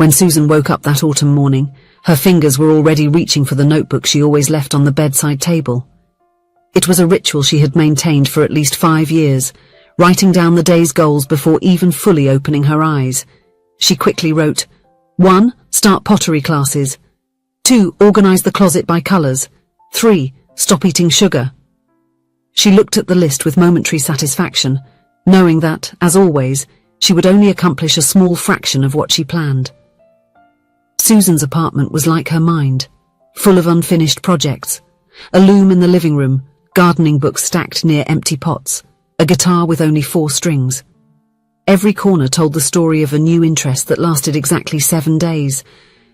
When Susan woke up that autumn morning, her fingers were already reaching for the notebook she always left on the bedside table. It was a ritual she had maintained for at least 5 years, writing down the day's goals before even fully opening her eyes. She quickly wrote, 1. Start pottery classes. 2. Organize the closet by colors. 3. Stop eating sugar. She looked at the list with momentary satisfaction, knowing that, as always, she would only accomplish a small fraction of what she planned. Susan's apartment was like her mind, full of unfinished projects. A loom in the living room, gardening books stacked near empty pots, a guitar with only 4 strings. Every corner told the story of a new interest that lasted exactly 7 days,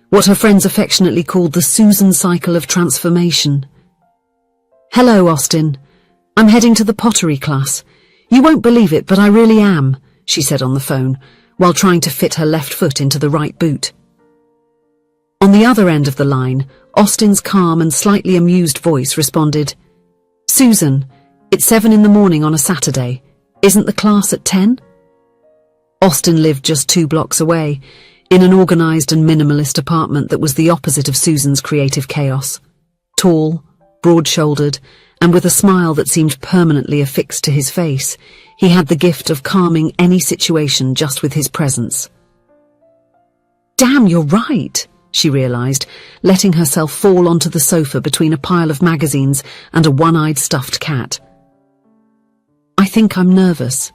what her friends affectionately called the Susan cycle of transformation. Hello, Austin. I'm heading to the pottery class. You won't believe it, but I really am, she said on the phone, while trying to fit her left foot into the right boot. On the other end of the line, Austin's calm and slightly amused voice responded, Susan, it's 7 in the morning on a Saturday. Isn't the class at 10? Austin lived just 2 blocks away, in an organized and minimalist apartment that was the opposite of Susan's creative chaos. Tall, broad-shouldered, and with a smile that seemed permanently affixed to his face, he had the gift of calming any situation just with his presence. Damn, you're right, she realized, letting herself fall onto the sofa between a pile of magazines and a one-eyed stuffed cat. I think I'm nervous.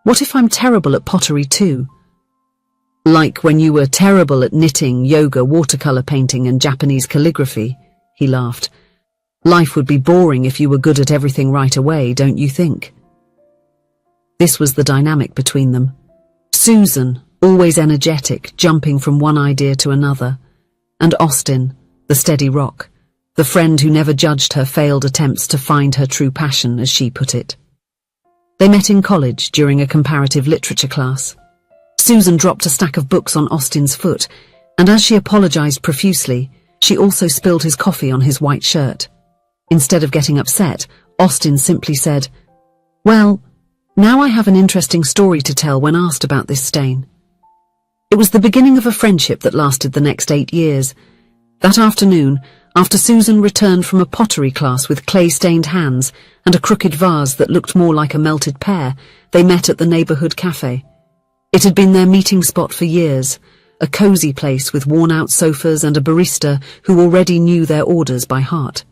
What if I'm terrible at pottery too? Like when you were terrible at knitting, yoga, watercolor painting, and Japanese calligraphy, he laughed. Life would be boring if you were good at everything right away, don't you think? This was the dynamic between them. Susan, always energetic, jumping from one idea to another, and Austin, the steady rock, the friend who never judged her failed attempts to find her true passion, as she put it. They met in college during a comparative literature class. Susan dropped a stack of books on Austin's foot, and as she apologized profusely, she also spilled his coffee on his white shirt. Instead of getting upset, Austin simply said, Well, now I have an interesting story to tell when asked about this stain. It was the beginning of a friendship that lasted the next 8 years. That afternoon, after Susan returned from a pottery class with clay-stained hands and a crooked vase that looked more like a melted pear, they met at the neighborhood cafe. It had been their meeting spot for years, a cozy place with worn-out sofas and a barista who already knew their orders by heart.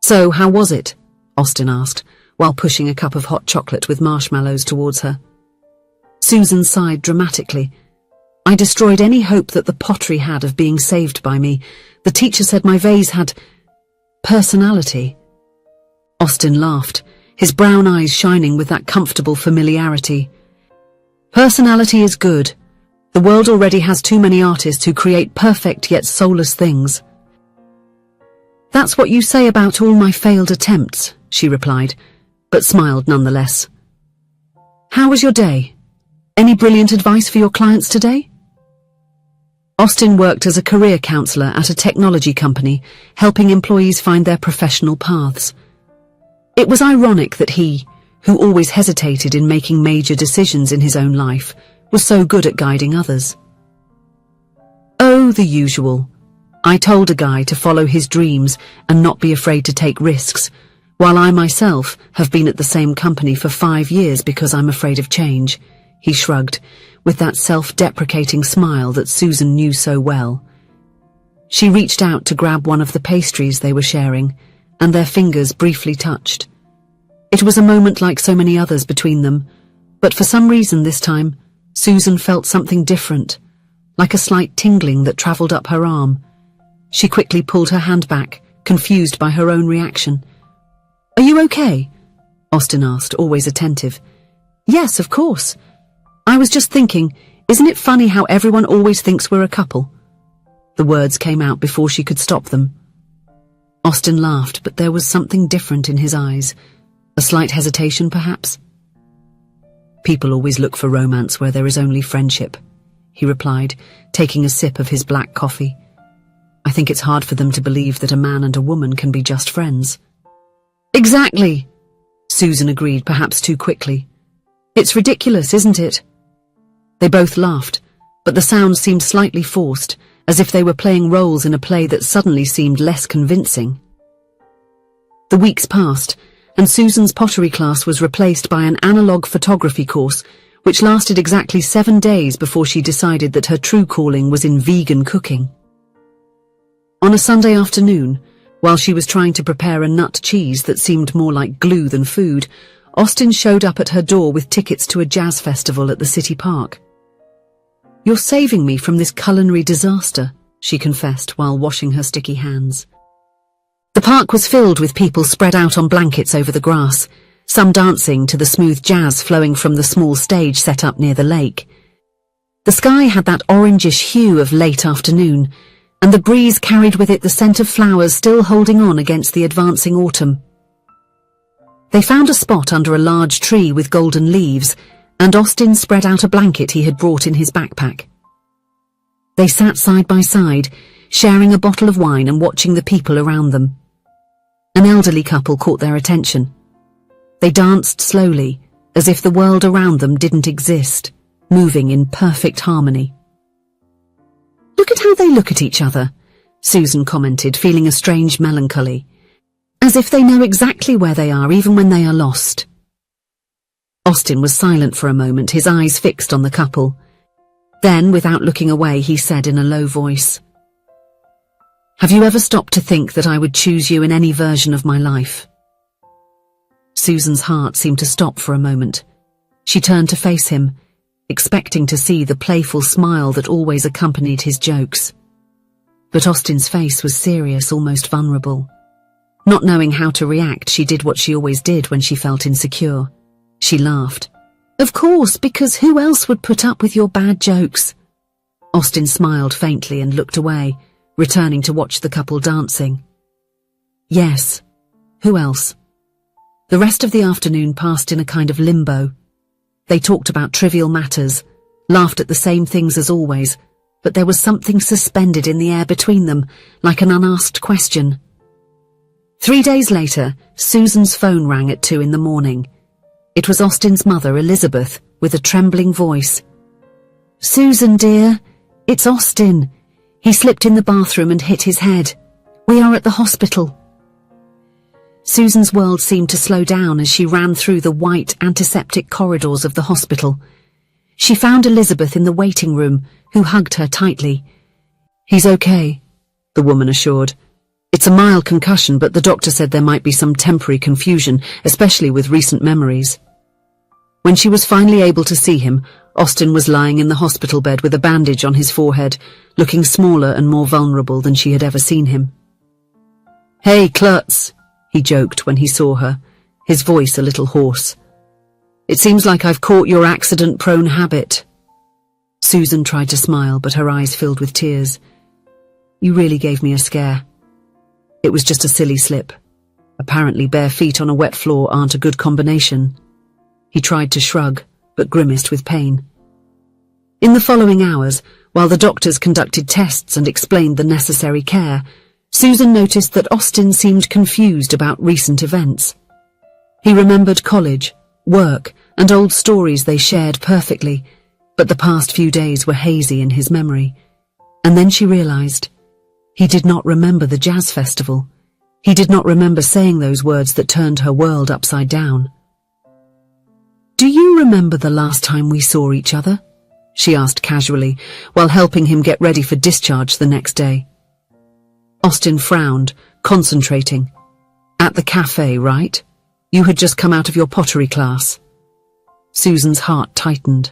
So, how was it? Austin asked, while pushing a cup of hot chocolate with marshmallows towards her. Susan sighed dramatically. I destroyed any hope that the pottery had of being saved by me. The teacher said my vase had personality. Austin laughed, his brown eyes shining with that comfortable familiarity. Personality is good. The world already has too many artists who create perfect yet soulless things. That's what you say about all my failed attempts, she replied, but smiled nonetheless. How was your day? Any brilliant advice for your clients today? Austin worked as a career counselor at a technology company, helping employees find their professional paths. It was ironic that he, who always hesitated in making major decisions in his own life, was so good at guiding others. Oh, the usual. I told a guy to follow his dreams and not be afraid to take risks, while I myself have been at the same company for 5 years because I'm afraid of change, he shrugged, with that self-deprecating smile that Susan knew so well. She reached out to grab one of the pastries they were sharing, and their fingers briefly touched. It was a moment like so many others between them, but for some reason this time, Susan felt something different, like a slight tingling that travelled up her arm. She quickly pulled her hand back, confused by her own reaction. Are you okay? Austin asked, always attentive. Yes, of course. I was just thinking, isn't it funny how everyone always thinks we're a couple? The words came out before she could stop them. Austin laughed, but there was something different in his eyes. A slight hesitation, perhaps? People always look for romance where there is only friendship, he replied, taking a sip of his black coffee. I think it's hard for them to believe that a man and a woman can be just friends. Exactly, Susan agreed, perhaps too quickly. It's ridiculous, isn't it? They both laughed, but the sounds seemed slightly forced, as if they were playing roles in a play that suddenly seemed less convincing. The weeks passed, and Susan's pottery class was replaced by an analog photography course, which lasted exactly 7 days before she decided that her true calling was in vegan cooking. On a Sunday afternoon, while she was trying to prepare a nut cheese that seemed more like glue than food, Austin showed up at her door with tickets to a jazz festival at the city park. "You're saving me from this culinary disaster," she confessed while washing her sticky hands. The park was filled with people spread out on blankets over the grass, some dancing to the smooth jazz flowing from the small stage set up near the lake. The sky had that orangish hue of late afternoon, and the breeze carried with it the scent of flowers still holding on against the advancing autumn. They found a spot under a large tree with golden leaves, and Austin spread out a blanket he had brought in his backpack. They sat side by side, sharing a bottle of wine and watching the people around them. An elderly couple caught their attention. They danced slowly, as if the world around them didn't exist, moving in perfect harmony. "Look at how they look at each other," Susan commented, feeling a strange melancholy, "as if they know exactly where they are even when they are lost." Austin was silent for a moment, his eyes fixed on the couple. Then, without looking away, he said in a low voice, "Have you ever stopped to think that I would choose you in any version of my life?" Susan's heart seemed to stop for a moment. She turned to face him, expecting to see the playful smile that always accompanied his jokes. But Austin's face was serious, almost vulnerable. Not knowing how to react, she did what she always did when she felt insecure. She laughed. "Of course, because who else would put up with your bad jokes?" Austin smiled faintly and looked away, returning to watch the couple dancing. Yes, who else? The rest of the afternoon passed in a kind of limbo. They talked about trivial matters, laughed at the same things as always, but there was something suspended in the air between them, like an unasked question. 3 days later, Susan's phone rang at 2 in the morning. It was Austin's mother, Elizabeth, with a trembling voice. "Susan, dear, it's Austin. He slipped in the bathroom and hit his head. We are at the hospital." Susan's world seemed to slow down as she ran through the white, antiseptic corridors of the hospital. She found Elizabeth in the waiting room, who hugged her tightly. "He's okay," the woman assured. "It's a mild concussion, but the doctor said there might be some temporary confusion, especially with recent memories." When she was finally able to see him, Austin was lying in the hospital bed with a bandage on his forehead, looking smaller and more vulnerable than she had ever seen him. "Hey, klutz," he joked when he saw her, his voice a little hoarse. "It seems like I've caught your accident-prone habit." Susan tried to smile, but her eyes filled with tears. "You really gave me a scare. It was just a silly slip. Apparently bare feet on a wet floor aren't a good combination." He tried to shrug, but grimaced with pain. In the following hours, while the doctors conducted tests and explained the necessary care, Susan noticed that Austin seemed confused about recent events. He remembered college, work, and old stories they shared perfectly, but the past few days were hazy in his memory. And then she realized he did not remember the jazz festival. He did not remember saying those words that turned her world upside down. "Do you remember the last time we saw each other?" she asked casually, while helping him get ready for discharge the next day. Austin frowned, concentrating. "At the cafe, right? You had just come out of your pottery class." Susan's heart tightened.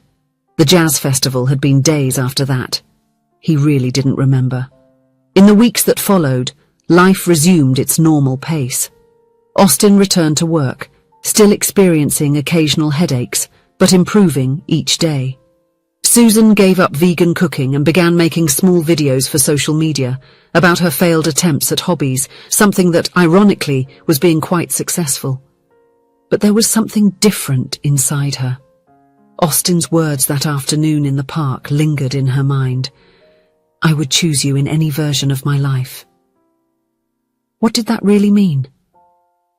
The jazz festival had been days after that. He really didn't remember. In the weeks that followed, life resumed its normal pace. Austin returned to work, still experiencing occasional headaches, but improving each day. Susan gave up vegan cooking and began making small videos for social media about her failed attempts at hobbies, something that, ironically, was being quite successful. But there was something different inside her. Austin's words that afternoon in the park lingered in her mind. "I would choose you in any version of my life." What did that really mean?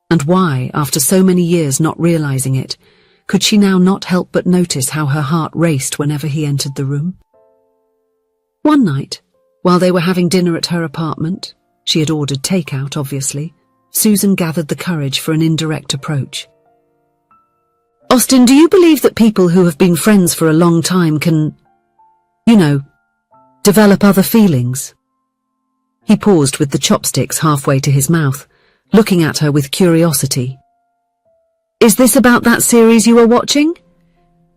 And why, after so many years not realizing it, could she now not help but notice how her heart raced whenever he entered the room? One night, while they were having dinner at her apartment, she had ordered takeout, obviously, Susan gathered the courage for an indirect approach. Austin, do you believe that people who have been friends for a long time can, develop other feelings? He paused with the chopsticks halfway to his mouth, looking at her with curiosity. Is this about that series you were watching?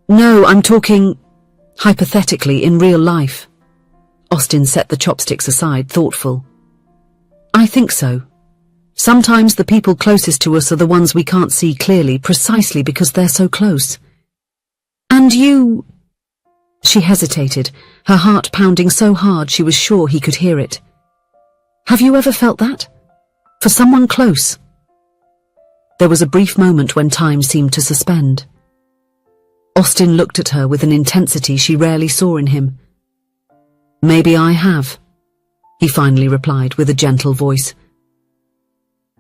No, I'm talking, hypothetically, in real life. Austin set the chopsticks aside, thoughtful. I think so. Sometimes the people closest to us are the ones we can't see clearly precisely because they're so close. And you... She hesitated, her heart pounding so hard she was sure he could hear it. Have you ever felt that? For someone close? There was a brief moment when time seemed to suspend. Austin looked at her with an intensity she rarely saw in him. Maybe I have, he finally replied with a gentle voice.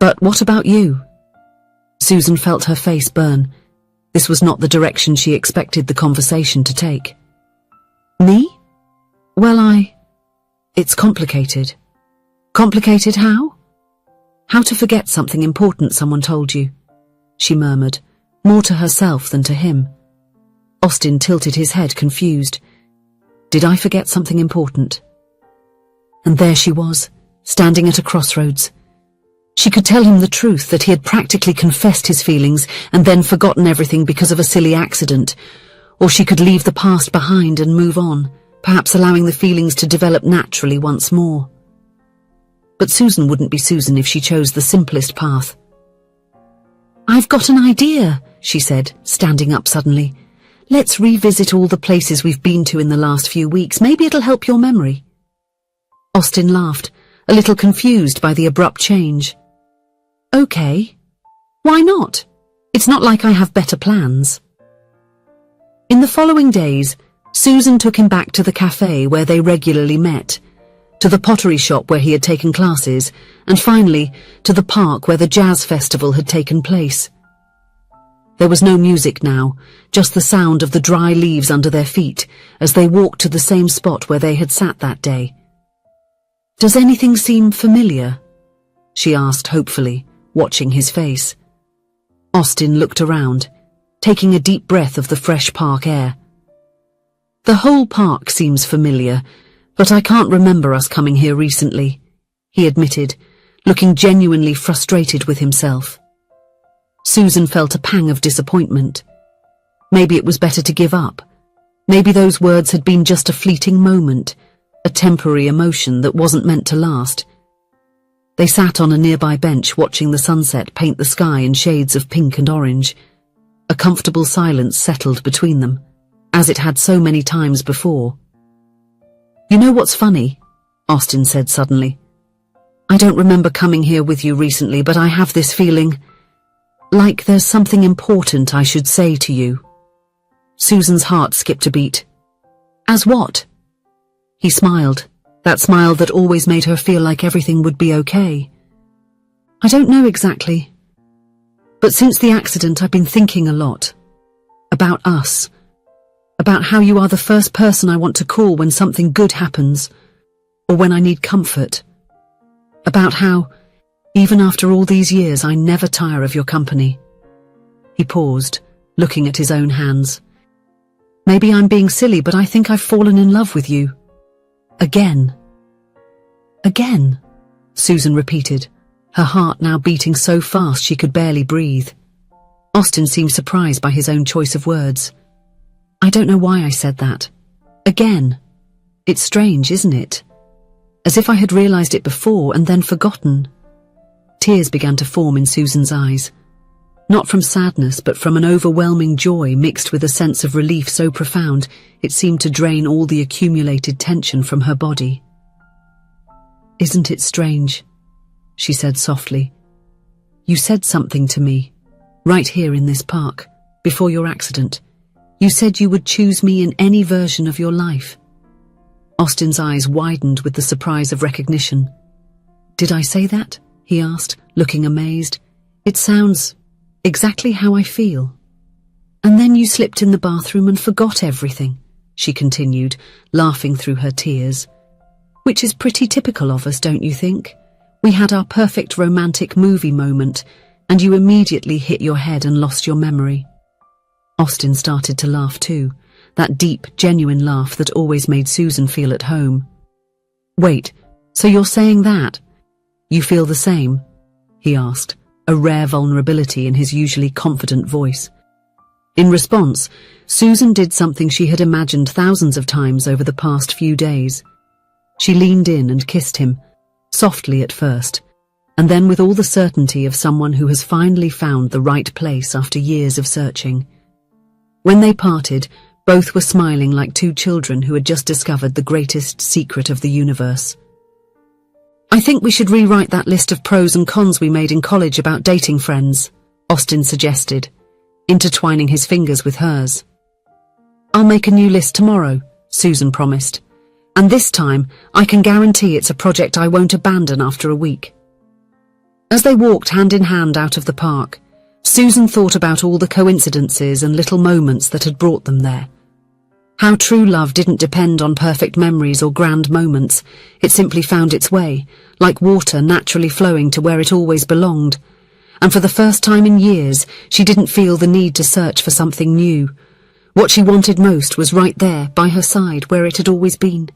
But what about you? Susan felt her face burn. This was not the direction she expected the conversation to take. Me? Well, It's complicated. Complicated how? How to forget something important someone told you, she murmured, more to herself than to him. Austin tilted his head, confused. Did I forget something important? And there she was, standing at a crossroads. She could tell him the truth, that he had practically confessed his feelings and then forgotten everything because of a silly accident, or she could leave the past behind and move on, perhaps allowing the feelings to develop naturally once more. But Susan wouldn't be Susan if she chose the simplest path. I've got an idea, she said, standing up suddenly. Let's revisit all the places we've been to in the last few weeks. Maybe it'll help your memory. Austin laughed, a little confused by the abrupt change. Okay. Why not? It's not like I have better plans. In the following days, Susan took him back to the cafe where they regularly met, to the pottery shop where he had taken classes, and finally, to the park where the jazz festival had taken place. There was no music now, just the sound of the dry leaves under their feet as they walked to the same spot where they had sat that day. Does anything seem familiar? She asked hopefully, watching his face. Austin looked around, taking a deep breath of the fresh park air. The whole park seems familiar, but I can't remember us coming here recently, he admitted, looking genuinely frustrated with himself. Susan felt a pang of disappointment. Maybe it was better to give up. Maybe those words had been just a fleeting moment, a temporary emotion that wasn't meant to last. They sat on a nearby bench watching the sunset paint the sky in shades of pink and orange. A comfortable silence settled between them, as it had so many times before. You know what's funny? Austin said suddenly. I don't remember coming here with you recently, but I have this feeling like there's something important I should say to you. Susan's heart skipped a beat. As what? He smiled, that smile that always made her feel like everything would be okay. I don't know exactly. But since the accident I've been thinking a lot. About us. About how you are the first person I want to call when something good happens, or when I need comfort. About how, even after all these years, I never tire of your company. He paused, looking at his own hands. Maybe I'm being silly, but I think I've fallen in love with you. Again. Again, Susan repeated, her heart now beating so fast she could barely breathe. Austin seemed surprised by his own choice of words. I don't know why I said that. Again. It's strange, isn't it? As if I had realized it before and then forgotten. Tears began to form in Susan's eyes. Not from sadness, but from an overwhelming joy mixed with a sense of relief so profound it seemed to drain all the accumulated tension from her body. Isn't it strange? She said softly. You said something to me, right here in this park, before your accident. You said you would choose me in any version of your life. Austin's eyes widened with the surprise of recognition. Did I say that? He asked, looking amazed. It sounds exactly how I feel. And then you slipped in the bathroom and forgot everything, she continued, laughing through her tears. Which is pretty typical of us, don't you think? We had our perfect romantic movie moment, and you immediately hit your head and lost your memory. Austin started to laugh too, that deep, genuine laugh that always made Susan feel at home. Wait, so you're saying that? You feel the same? He asked, a rare vulnerability in his usually confident voice. In response, Susan did something she had imagined thousands of times over the past few days. She leaned in and kissed him, softly at first, and then with all the certainty of someone who has finally found the right place after years of searching. When they parted, both were smiling like two children who had just discovered the greatest secret of the universe. I think we should rewrite that list of pros and cons we made in college about dating friends, Austin suggested, intertwining his fingers with hers. I'll make a new list tomorrow, Susan promised, and this time I can guarantee it's a project I won't abandon after a week. As they walked hand in hand out of the park, Susan thought about all the coincidences and little moments that had brought them there. How true love didn't depend on perfect memories or grand moments. It simply found its way, like water naturally flowing to where it always belonged. And for the first time in years, she didn't feel the need to search for something new. What she wanted most was right there, by her side, where it had always been.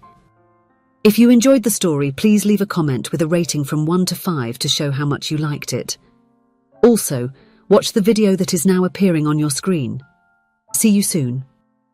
If you enjoyed the story, please leave a comment with a rating from 1 to 5 to show how much you liked it. Also, watch the video that is now appearing on your screen. See you soon.